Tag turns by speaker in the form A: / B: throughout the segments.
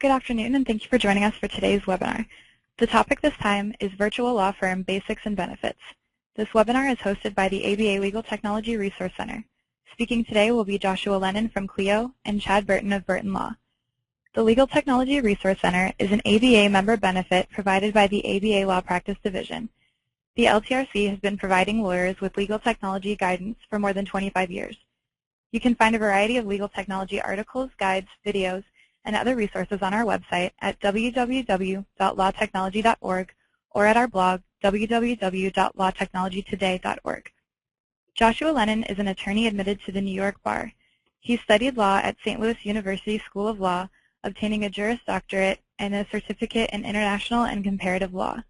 A: Good afternoon, and thank you for joining us for today's webinar. The topic this time is Virtual Law Firm Basics and Benefits. This webinar is hosted by the ABA Legal Technology Resource Center. Speaking today will be Joshua Lennon from Clio and Chad Burton of Burton Law. The Legal Technology Resource Center is an ABA member benefit provided by the ABA Law Practice Division. The LTRC has been providing lawyers with legal technology guidance for more than 25 years. You can find a variety of legal technology articles, guides, videos, and other resources on our website at www.lawtechnology.org or at our blog, www.lawtechnologytoday.org. Joshua Lennon is an attorney admitted to the New York Bar. He studied law at St. Louis University School of Law, obtaining a Juris Doctorate and a certificate in International and Comparative Law.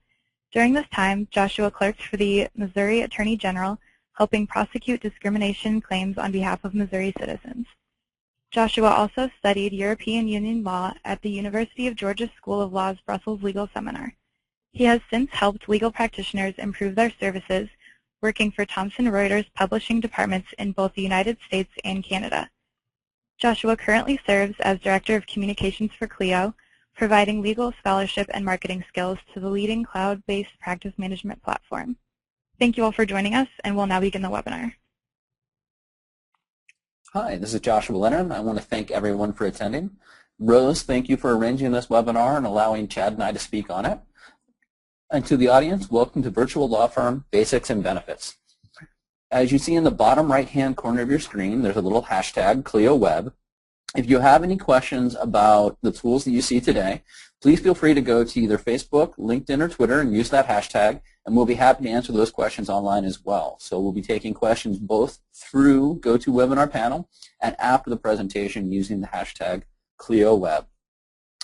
A: During this time, Joshua clerked for the Missouri Attorney General, helping prosecute discrimination claims on behalf of Missouri citizens. Joshua also studied European Union law at the University of Georgia School of Law's Brussels Legal Seminar. He has since helped legal practitioners improve their services, working for Thomson Reuters publishing departments in both the United States and Canada. Joshua currently serves as Director of Communications for Clio, providing legal scholarship and marketing skills to the leading cloud-based practice management platform. Thank you all for joining us, and we'll now begin the webinar.
B: Hi, this is Joshua Lennon. I want to thank everyone for attending. Rose, thank you for arranging this webinar and allowing Chad and I to speak on it. And to the audience, welcome to Virtual Law Firm Basics and Benefits. As you see in the bottom right-hand corner of your screen, there's a little hashtag ClioWeb. If you have any questions about the tools that you see today, please feel free to go to either Facebook, LinkedIn, or Twitter and use that hashtag, and we'll be happy to answer those questions online as well. So we'll be taking questions both through GoToWebinar panel and after the presentation using the hashtag ClioWeb.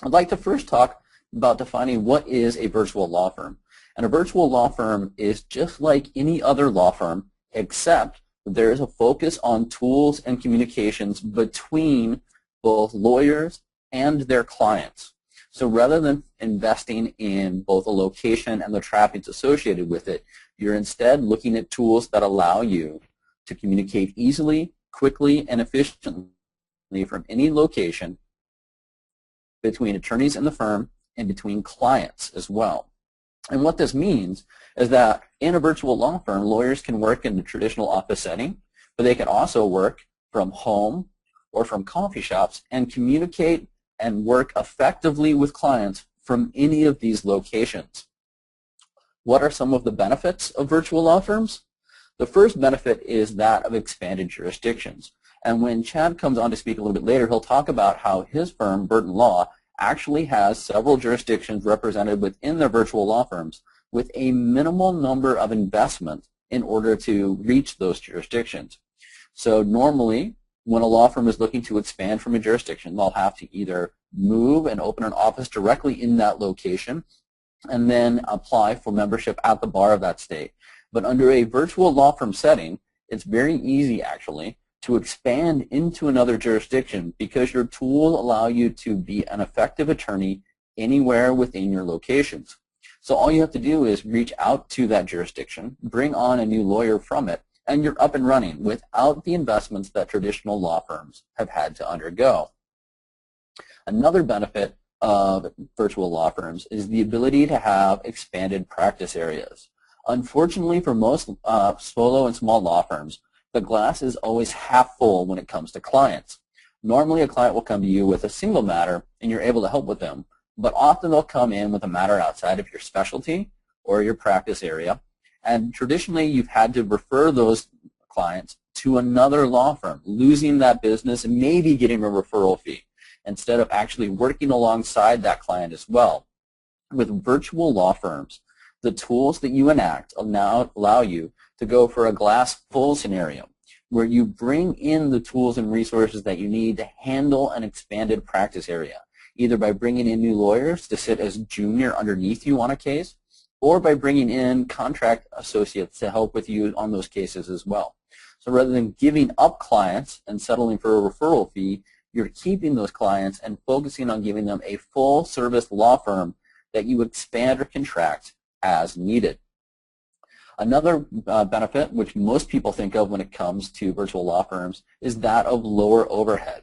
B: I'd like to first talk about defining what is a virtual law firm. And a virtual law firm is just like any other law firm, except there is a focus on tools and communications between both lawyers and their clients. So rather than investing in both a location and the traffic associated with it, you're instead looking at tools that allow you to communicate easily, quickly, and efficiently from any location between attorneys and the firm and between clients as well. And what this means is that in a virtual law firm, lawyers can work in the traditional office setting, but they can also work from home or from coffee shops and communicate and work effectively with clients from any of these locations. What are some of the benefits of virtual law firms? The first benefit is that of expanded jurisdictions. And when Chad comes on to speak a little bit later, he'll talk about how his firm, Burton Law, actually has several jurisdictions represented within their virtual law firms with a minimal number of investment in order to reach those jurisdictions. So normally, when a law firm is looking to expand from a jurisdiction, they'll have to either move and open an office directly in that location and then apply for membership at the bar of that state. But under a virtual law firm setting, it's very easy actually to expand into another jurisdiction because your tools allow you to be an effective attorney anywhere within your locations. So all you have to do is reach out to that jurisdiction, bring on a new lawyer from it, and you're up and running without the investments that traditional law firms have had to undergo. Another benefit of virtual law firms is the ability to have expanded practice areas. Unfortunately, for most solo and small law firms, the glass is always half full when it comes to clients. Normally, a client will come to you with a single matter, and you're able to help with them, but often they'll come in with a matter outside of your specialty or your practice area. And traditionally, you've had to refer those clients to another law firm, losing that business and maybe getting a referral fee instead of actually working alongside that client as well. With virtual law firms, the tools that you enact now allow you to go for a glass full scenario where you bring in the tools and resources that you need to handle an expanded practice area, either by bringing in new lawyers to sit as junior underneath you on a case, or by bringing in contract associates to help with you on those cases as well. So rather than giving up clients and settling for a referral fee, you're keeping those clients and focusing on giving them a full-service law firm that you expand or contract as needed. Another benefit, which most people think of when it comes to virtual law firms, is that of lower overhead.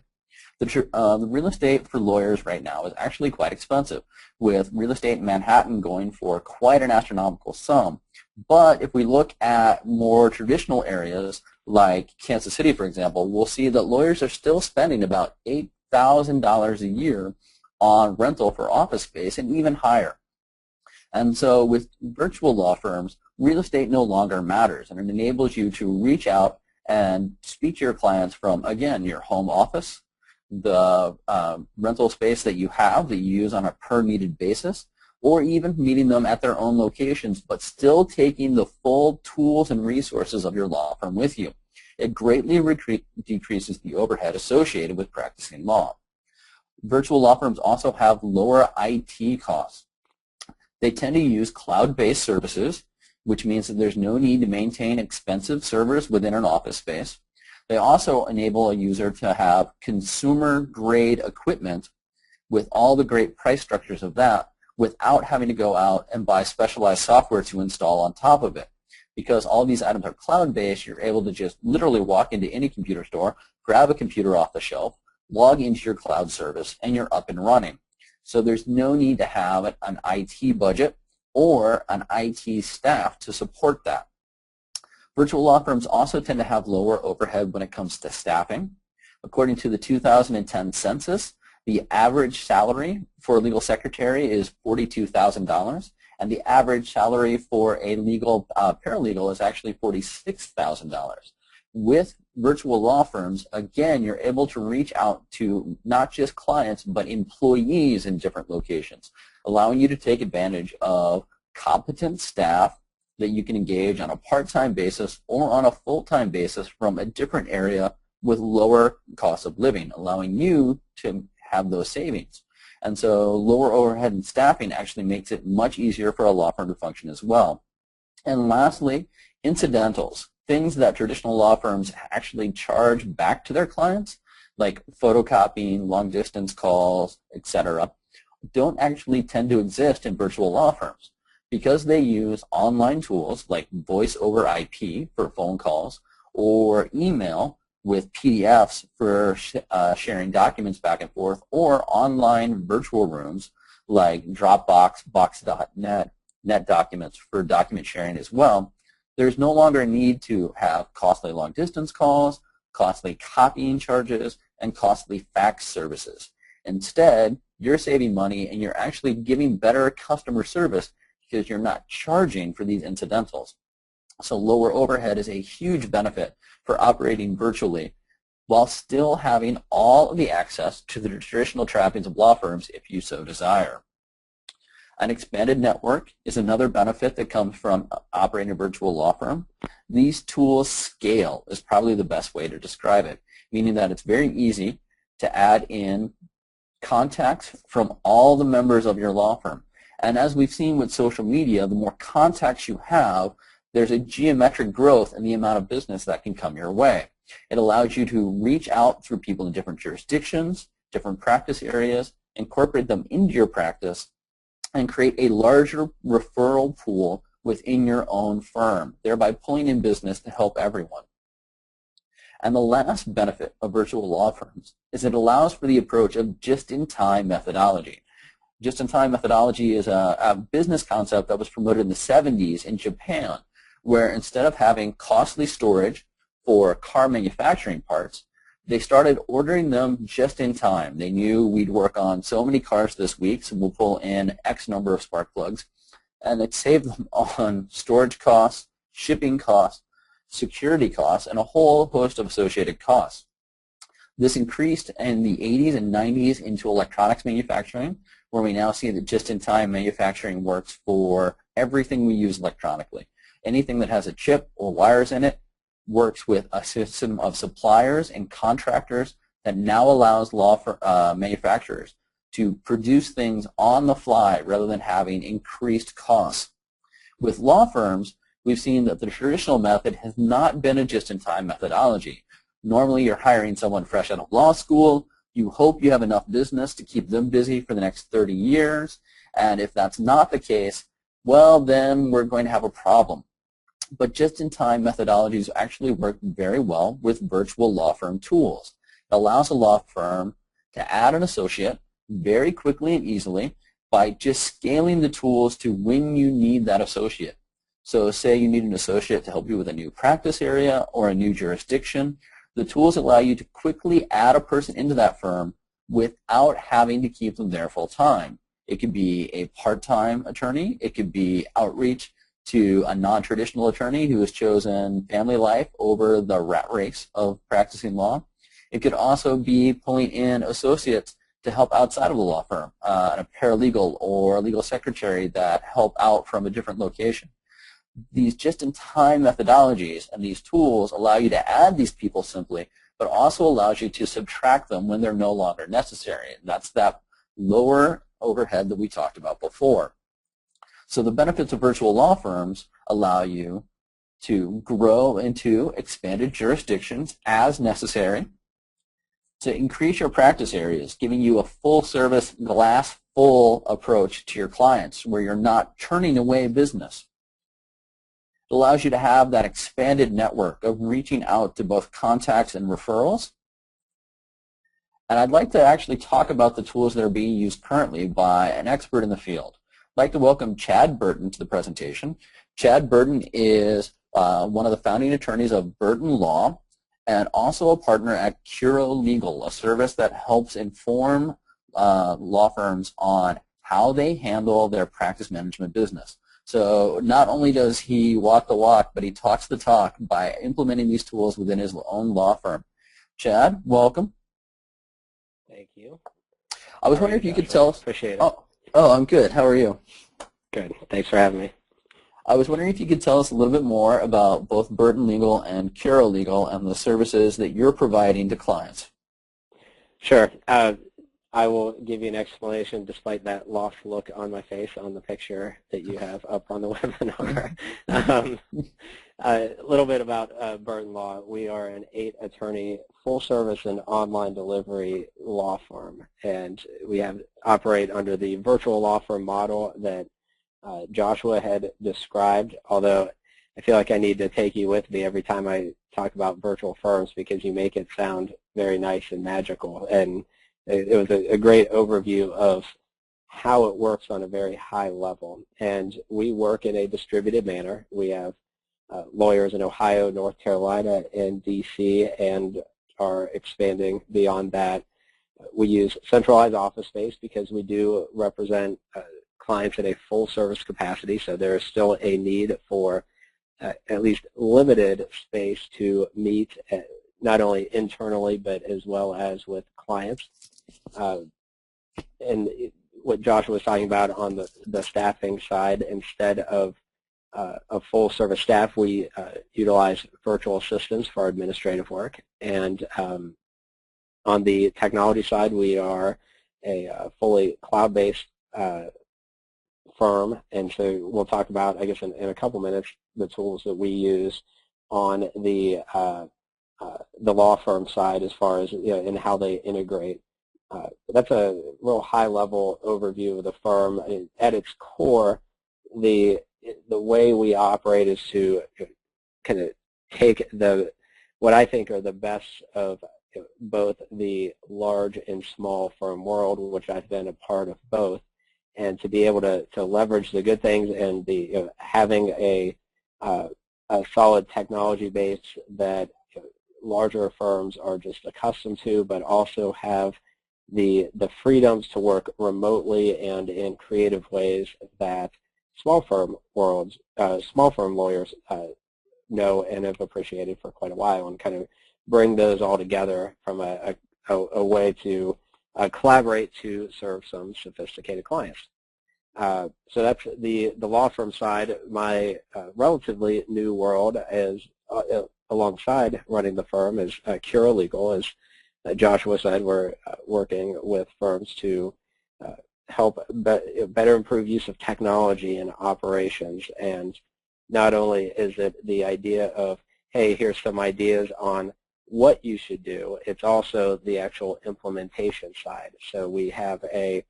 B: The real estate for lawyers right now is actually quite expensive, with real estate in Manhattan going for quite an astronomical sum. But if we look at more traditional areas like Kansas City, for example, we'll see that lawyers are still spending about $8,000 a year on rental for office space and even higher. And so with virtual law firms, real estate no longer matters, and it enables you to reach out and speak to your clients from, again, your home office, the rental space that you have that you use on a per-needed basis, or even meeting them at their own locations, but still taking the full tools and resources of your law firm with you. It greatly decreases the overhead associated with practicing law. Virtual law firms also have lower IT costs. They tend to use cloud-based services, which means that there's no need to maintain expensive servers within an office space. They also enable a user to have consumer-grade equipment with all the great price structures of that without having to go out and buy specialized software to install on top of it. Because all these items are cloud-based, you're able to just literally walk into any computer store, grab a computer off the shelf, log into your cloud service, and you're up and running. So there's no need to have an IT budget or an IT staff to support that. Virtual law firms also tend to have lower overhead when it comes to staffing. According to the 2010 census, the average salary for a legal secretary is $42,000, and the average salary for a legal paralegal is actually $46,000. With virtual law firms, again, you're able to reach out to not just clients, but employees in different locations, allowing you to take advantage of competent staff that you can engage on a part-time basis or on a full-time basis from a different area with lower cost of living, allowing you to have those savings. And so lower overhead and staffing actually makes it much easier for a law firm to function as well. And lastly, incidentals, things that traditional law firms actually charge back to their clients, like photocopying, long-distance calls, etc., don't actually tend to exist in virtual law firms. Because they use online tools like voice over IP for phone calls or email with PDFs for sharing documents back and forth, or online virtual rooms like Dropbox, Box.net, NetDocuments for document sharing as well, there's no longer a need to have costly long-distance calls, costly copying charges, and costly fax services. Instead, you're saving money and you're actually giving better customer service because you're not charging for these incidentals. So lower overhead is a huge benefit for operating virtually while still having all of the access to the traditional trappings of law firms if you so desire. An expanded network is another benefit that comes from operating a virtual law firm. These tools scale is probably the best way to describe it, meaning that it's very easy to add in contacts from all the members of your law firm. And as we've seen with social media, the more contacts you have, there's a geometric growth in the amount of business that can come your way. It allows you to reach out through people in different jurisdictions, different practice areas, incorporate them into your practice, and create a larger referral pool within your own firm, thereby pulling in business to help everyone. And the last benefit of virtual law firms is it allows for the approach of just-in-time methodology. Just-in-time methodology is a business concept that was promoted in the 70s in Japan, where instead of having costly storage for car manufacturing parts, they started ordering them just in time. They knew we'd work on so many cars this week, so we'll pull in X number of spark plugs, and it saved them on storage costs, shipping costs, security costs, and a whole host of associated costs. This increased in the 80s and 90s into electronics manufacturing, where we now see that just-in-time manufacturing works for everything we use electronically. Anything that has a chip or wires in it works with a system of suppliers and contractors that now allows manufacturers to produce things on the fly rather than having increased costs. With law firms, we've seen that the traditional method has not been a just-in-time methodology. Normally, you're hiring someone fresh out of law school. You hope you have enough business to keep them busy for the next 30 years. And if that's not the case, well, then we're going to have a problem. But just-in-time methodologies actually work very well with virtual law firm tools. It allows a law firm to add an associate very quickly and easily by just scaling the tools to when you need that associate. So say you need an associate to help you with a new practice area or a new jurisdiction. The tools allow you to quickly add a person into that firm without having to keep them there full time. It could be a part-time attorney. It could be outreach to a non-traditional attorney who has chosen family life over the rat race of practicing law. It could also be pulling in associates to help outside of the law firm, a paralegal or a legal secretary that help out from a different location. These just-in-time methodologies and these tools allow you to add these people simply, but also allows you to subtract them when they're no longer necessary. And that's that lower overhead that we talked about before. So the benefits of virtual law firms allow you to grow into expanded jurisdictions as necessary, to increase your practice areas, giving you a full-service, glass-full approach to your clients where you're not turning away business. It allows you to have that expanded network of reaching out to both contacts and referrals. And I'd like to actually talk about the tools that are being used currently by an expert in the field. I'd like to welcome Chad Burton to the presentation. Chad Burton is one of the founding attorneys of Burton Law and also a partner at Curo Legal, a service that helps inform law firms on how they handle their practice management business. So not only does he walk the walk, but he talks the talk by implementing these tools within his own law firm. Chad, welcome.
C: Thank you.
B: I was wondering if you could tell us.
C: Appreciate it.
B: Oh, I'm good. How are you?
C: Good. Thanks for having me.
B: I was wondering if you could tell us a little bit more about both Burton Legal and Curo Legal and the services that you're providing to clients.
C: Sure. I will give you an explanation despite that lost look on my face on the picture that you have up on the webinar. A little bit about Burton Law. We are an 8-attorney full-service and online delivery law firm, and we operate under the virtual law firm model that Joshua had described, although I feel like I need to take you with me every time I talk about virtual firms because you make it sound very nice and magical. And it was a great overview of how it works on a very high level. And we work in a distributed manner. We have lawyers in Ohio, North Carolina, and D.C., and are expanding beyond that. We use centralized office space because we do represent clients in a full-service capacity, so there is still a need for at least limited space to meet not only internally but as well as with clients. And what Joshua was talking about on the staffing side, instead of a full-service staff, we utilize virtual assistants for administrative work. And on the technology side, we are a fully cloud-based firm, and so we'll talk about, I guess, in a couple minutes, the tools that we use on the law firm side as far as and how they integrate. That's a real high-level overview of the firm. I mean, at its core, the way we operate is to kind of take what I think are the best of both the large and small firm world, which I've been a part of both, and to be able to leverage the good things and the having a solid technology base that larger firms are just accustomed to, but also have the freedoms to work remotely and in creative ways that small firm lawyers know and have appreciated for quite a while, and kind of bring those all together from a way to collaborate to serve some sophisticated clients. So that's the law firm side. My relatively new world is alongside running the firm is Curo Legal. As Joshua said, we're working with firms to help better improve use of technology in operations. And not only is it the idea of, hey, here's some ideas on what you should do, it's also the actual implementation side. So we have a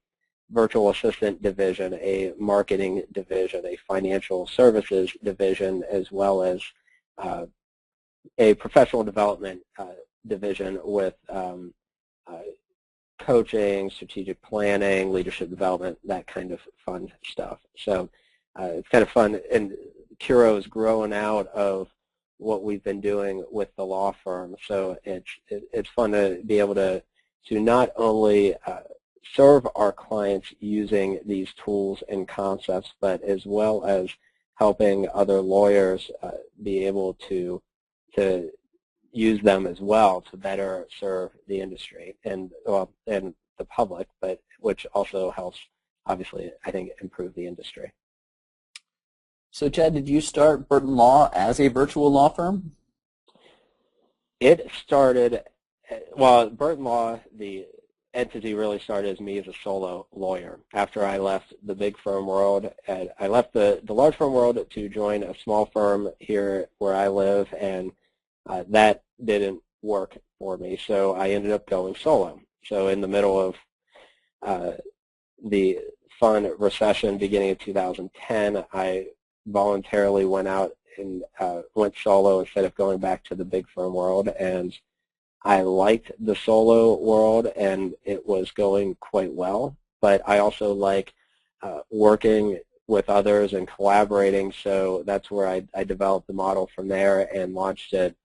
C: virtual assistant division, a marketing division, a financial services division, as well as a professional development division with coaching, strategic planning, leadership development, that kind of fun stuff. So it's kind of fun, and Curo is growing out of what we've been doing with the law firm. So it's fun to be able to not only serve our clients using these tools and concepts, but as well as helping other lawyers be able to use them as well to better serve the industry and the public, but which also helps, obviously, I think, improve the industry.
B: So, Chad, did you start Burton Law as a virtual law firm?
C: It started, well, Burton Law, the entity really started as me as a solo lawyer. After I left the big firm world, and I left the large firm world to join a small firm here where I live, and that didn't work for me, so I ended up going solo. So in the middle of the fun recession beginning of 2010, I voluntarily went out and went solo instead of going back to the big firm world, and I liked the solo world, and it was going quite well, but I also like working with others and collaborating, so that's where I developed the model from there and launched it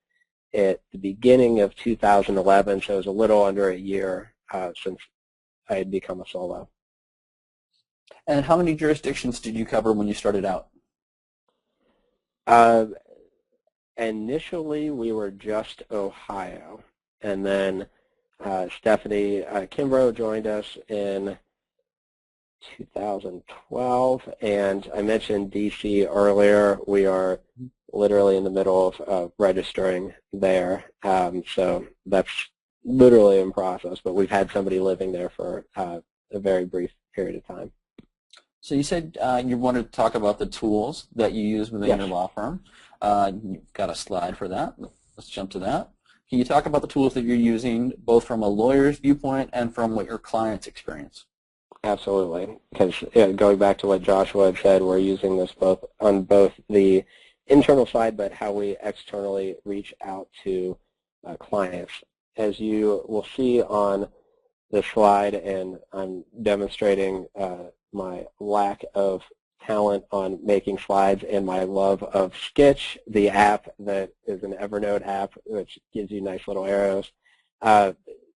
C: at the beginning of 2011, so it was a little under a year since I had become a solo.
B: And how many jurisdictions did you cover when you started out?
C: Initially, we were just Ohio, and then Stephanie Kimbrough joined us in 2012, and I mentioned DC earlier. We are literally in the middle of registering there, so that's literally in process, but we've had somebody living there for a very brief period of time.
B: So you said you wanted to talk about the tools that you use within your law firm. You've got a slide for that. Let's jump to that. Can you talk about the tools that you're using both from a lawyer's viewpoint and from what your clients experience?
C: Absolutely, because going back to what Joshua had said, we're using this both on both the internal side, but how we externally reach out to clients. As you will see on the slide, and I'm demonstrating my lack of talent on making slides and my love of Sketch, the app that is an Evernote app, which gives you nice little arrows.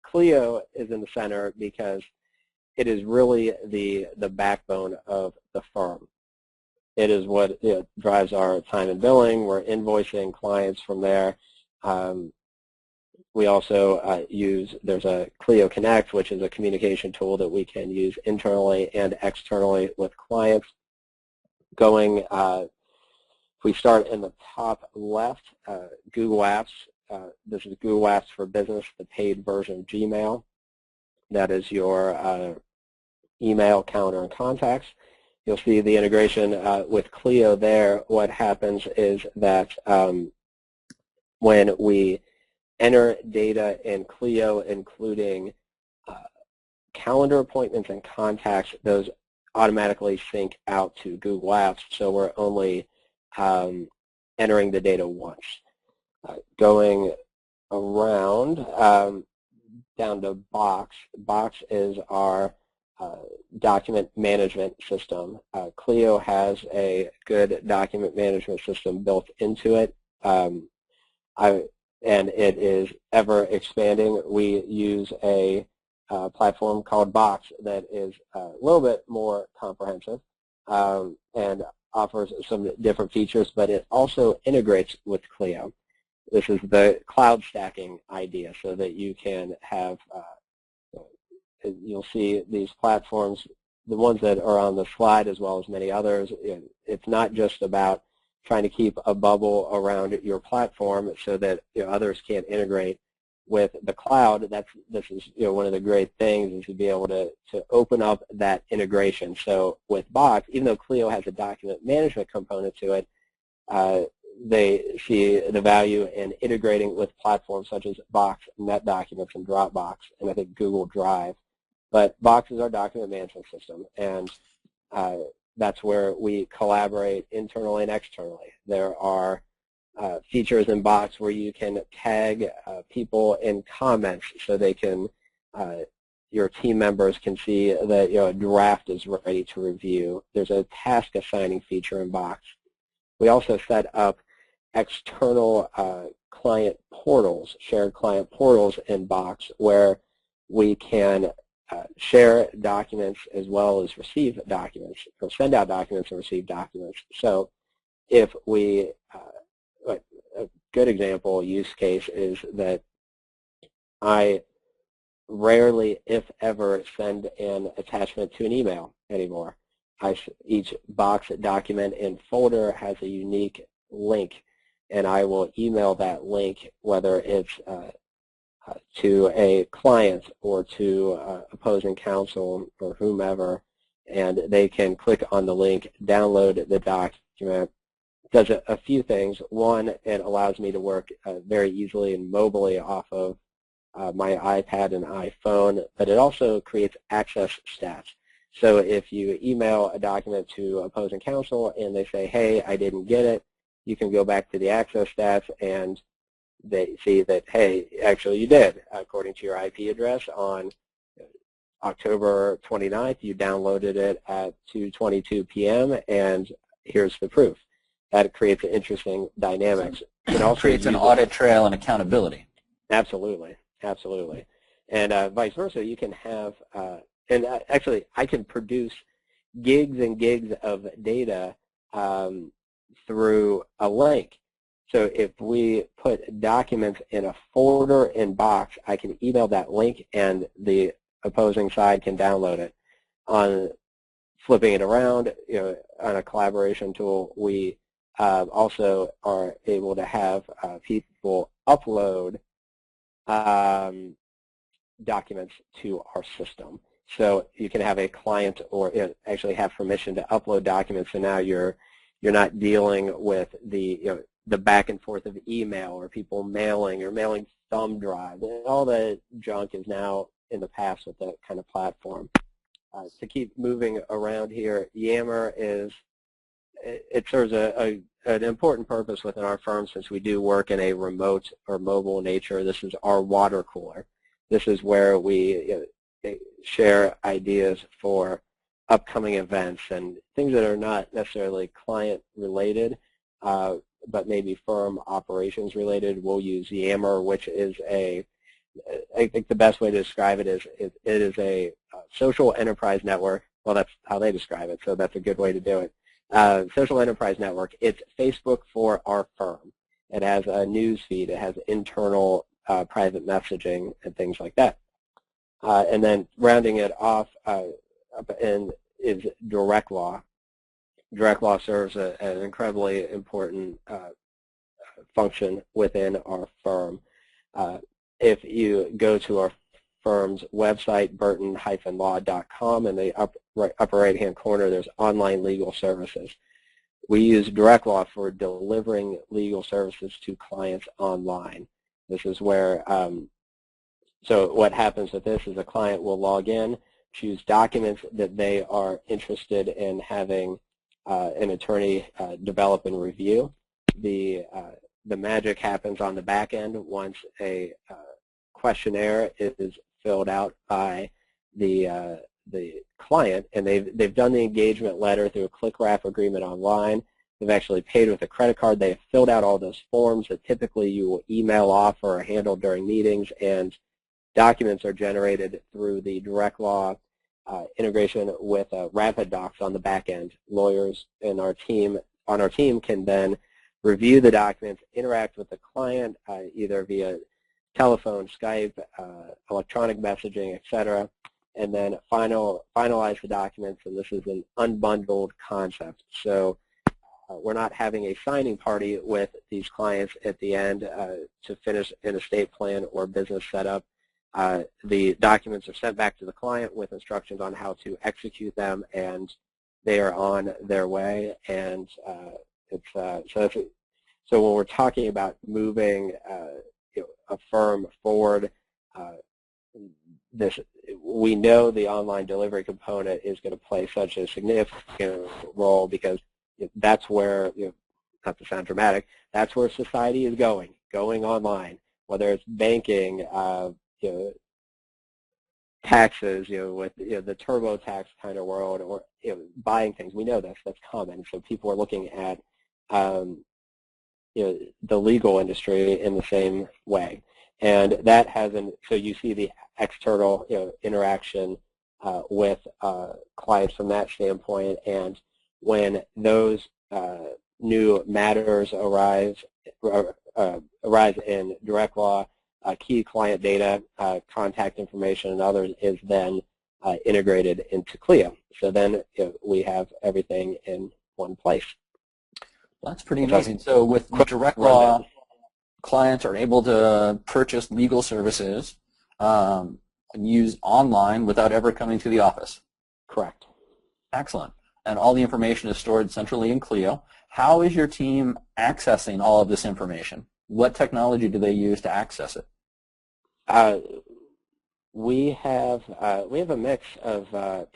C: Clio is in the center because it is really the backbone of the firm. It is what drives our time and billing. We're invoicing clients from there. We also there's a Clio Connect, which is a communication tool that we can use internally and externally with clients. If we start in the top left, Google Apps. This is Google Apps for Business, the paid version of Gmail. That is your email, calendar, and contacts. You'll see the integration with Clio there. What happens is that when we enter data in Clio, including calendar appointments and contacts, those automatically sync out to Google Apps, so we're only entering the data once. Going around down to Box. Box is our document management system. Clio has a good document management system built into it, and it is ever expanding. We use a platform called Box that is a little bit more comprehensive and offers some different features, but it also integrates with Clio. This is the cloud stacking idea, so that you can have you'll see these platforms, the ones that are on the slide as well as many others. It's not just about trying to keep a bubble around your platform so that others can't integrate with the cloud. This is one of the great things, is to be able to open up that integration. So with Box, even though Clio has a document management component to it, they see the value in integrating with platforms such as Box, NetDocuments, and Dropbox, and I think Google Drive. But Box is our document management system, and that's where we collaborate internally and externally. There are features in Box where you can tag people in comments, so they can your team members can see that a draft is ready to review. There's a task assigning feature in Box. We also set up external client portals, shared client portals in Box, where we can share documents as well as receive documents, or send out documents and receive documents. So if we, a good example use case is that I rarely, if ever, send an attachment to an email anymore. Each Box document and folder has a unique link, and I will email that link, whether it's to a client or to opposing counsel or whomever, and they can click on the link, download the document. It does a few things. One, it allows me to work very easily and mobilely off of my iPad and iPhone, but it also creates access stats. So if you email a document to opposing counsel and they say, hey, I didn't get it, you can go back to the access stats and they see that, hey, actually you did. According to your IP address on October 29th, you downloaded it at 2:22 p.m. and here's the proof. That creates an interesting dynamics.
B: It also creates an audit trail and accountability.
C: Absolutely, absolutely. And vice versa, you can have, and actually I can produce gigs and gigs of data through a link. So if we put documents in a folder in Box, I can email that link and the opposing side can download it. On flipping it around, on a collaboration tool, we also are able to have people upload documents to our system. So you can have a client or actually have permission to upload documents, and now you're not dealing with the back and forth of email or people mailing or mailing thumb drive. All the junk is now in the past with that kind of platform. To keep moving around here, Yammer it serves an important purpose within our firm since we do work in a remote or mobile nature. This is our water cooler. This is where we share ideas for upcoming events and things that are not necessarily client related, but maybe firm operations related. We'll use Yammer, which is I think the best way to describe it is it is a social enterprise network. Well, that's how they describe it, so that's a good way to do it. Social enterprise network. It's Facebook for our firm. It has a news feed. It has internal private messaging and things like that. And then rounding it off is direct law. Direct law serves an incredibly important function within our firm. If you go to our firm's website, burton-law.com, in the upper right-hand corner, there's online legal services. We use direct law for delivering legal services to clients online. This is where, so what happens with this is a client will log in, choose documents that they are interested in having an attorney develop and review. The magic happens on the back end once a questionnaire is filled out by the client, and they've done the engagement letter through a click-wrap agreement online. They've actually paid with a credit card. They have filled out all those forms that typically you will email off or handle during meetings, and documents are generated through the direct law integration with Rapid Docs on the back end. Lawyers in our team can then review the documents, interact with the client either via telephone, Skype, electronic messaging, etc., and then finalize the documents. And this is an unbundled concept. So we're not having a signing party with these clients at the end to finish an estate plan or business setup. The documents are sent back to the client with instructions on how to execute them, and they are on their way. And so when we're talking about moving a firm forward, we know the online delivery component is going to play such a significant role because that's where, not to sound dramatic, that's where society is going online, whether it's banking, taxes, with the TurboTax kind of world, or buying things. We know that's common. So people are looking at the legal industry in the same way, and that hasn't. So you see the external interaction with clients from that standpoint, and when those new matters arise in direct law, key client data, contact information, and others is then integrated into Clio. So then we have everything in one place.
B: That's pretty amazing. So with direct law, clients are able to purchase legal services and use online without ever coming to the office.
C: Correct.
B: Excellent. And all the information is stored centrally in Clio. How is your team accessing all of this information? What technology do they use to access it?
C: We have a mix of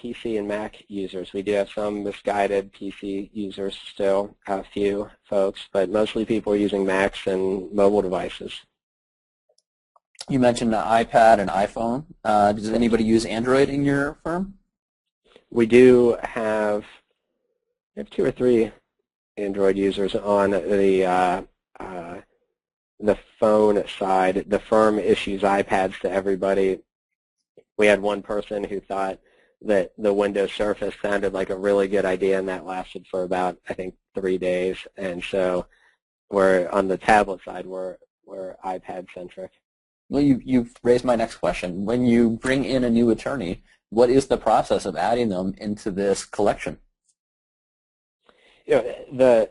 C: PC and Mac users. We do have some misguided PC users still, a few folks, but mostly people are using Macs and mobile devices.
B: You mentioned the iPad and iPhone. Does anybody use Android in your firm?
C: We do have 2 or 3 Android users on the phone side. The firm issues iPads to everybody. We had one person who thought that the Windows Surface sounded like a really good idea, and that lasted for about, I think, 3 days. And so we're on the tablet side, we're iPad-centric.
B: Well, you've raised my next question. When you bring in a new attorney, what is the process of adding them into this collection?
C: The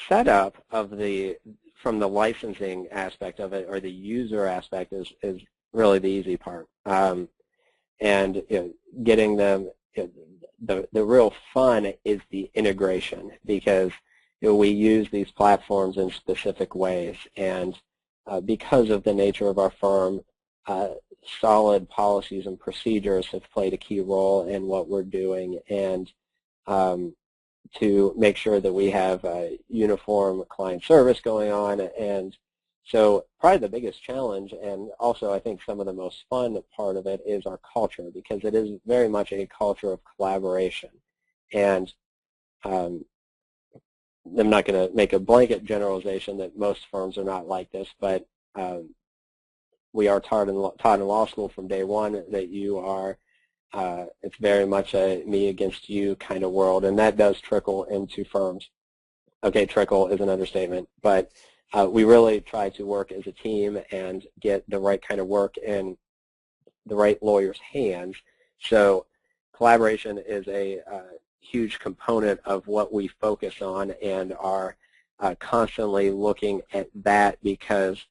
C: setup of from the licensing aspect of it, or the user aspect, is really the easy part. And getting them, the real fun is the integration, because we use these platforms in specific ways, and because of the nature of our firm, solid policies and procedures have played a key role in what we're doing, and to make sure that we have a uniform client service going on. And so probably the biggest challenge, and also I think some of the most fun part of it, is our culture, because it is very much a culture of collaboration. And I'm not going to make a blanket generalization that most firms are not like this, but we are taught in law school from day one that you are, it's very much a me against you kind of world, and that does trickle into firms. Okay, trickle is an understatement, but we really try to work as a team and get the right kind of work in the right lawyer's hands. So collaboration is a huge component of what we focus on, and are constantly looking at that, because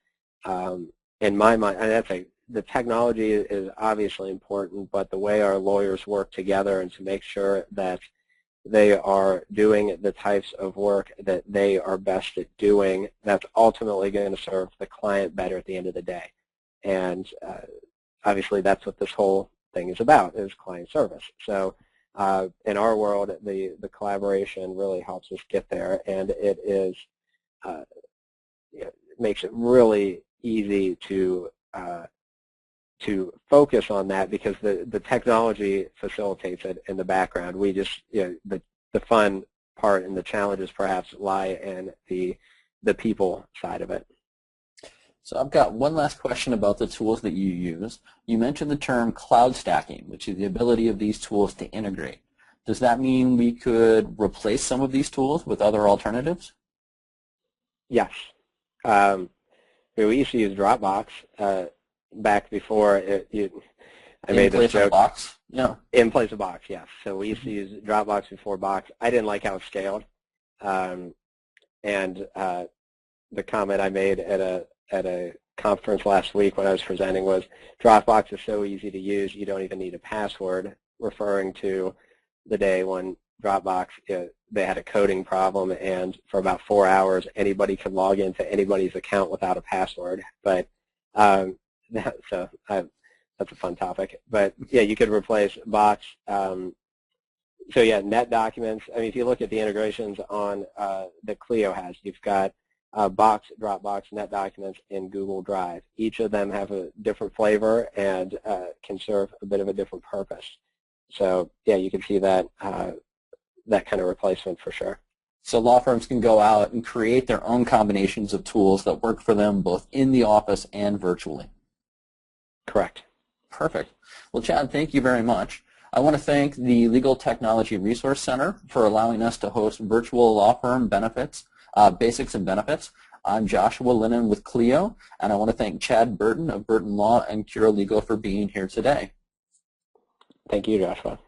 C: in my mind, and the technology is obviously important, but the way our lawyers work together and to make sure that they are doing the types of work that they are best at doing, that's ultimately going to serve the client better at the end of the day. And obviously that's what this whole thing is about, is client service. So in our world, the collaboration really helps us get there, and it is it makes it really easy to focus on that, because the technology facilitates it in the background. We just, the fun part and the challenges perhaps lie in the people side of it.
B: So I've got one last question about the tools that you use. You mentioned the term cloud stacking, which is the ability of these tools to integrate. Does that mean we could replace some of these tools with other alternatives?
C: Yes. We used to use Dropbox back before I made this joke.
B: In place of Box? Yeah.
C: In place of Box, yes. So we used to use Dropbox before Box. I didn't like how it scaled. And the comment I made at a conference last week when I was presenting was, Dropbox is so easy to use, you don't even need a password, referring to the day when Dropbox, they had a coding problem, and for about 4 hours anybody could log into anybody's account without a password. But that's a fun topic. But yeah, you could replace Box. So yeah, net documents. I mean, if you look at the integrations on that Clio has, you've got Box, Dropbox, NetDocuments, and Google Drive. Each of them have a different flavor and can serve a bit of a different purpose. So yeah, you can see that that kind of replacement for sure.
B: So law firms can go out and create their own combinations of tools that work for them both in the office and virtually.
C: Correct.
B: Perfect. Well, Chad, thank you very much. I want to thank the Legal Technology Resource Center for allowing us to host virtual law firm benefits, basics and benefits. I'm Joshua Lennon with Clio, and I want to thank Chad Burton of Burton Law and Cura Legal for being here today.
C: Thank you, Joshua.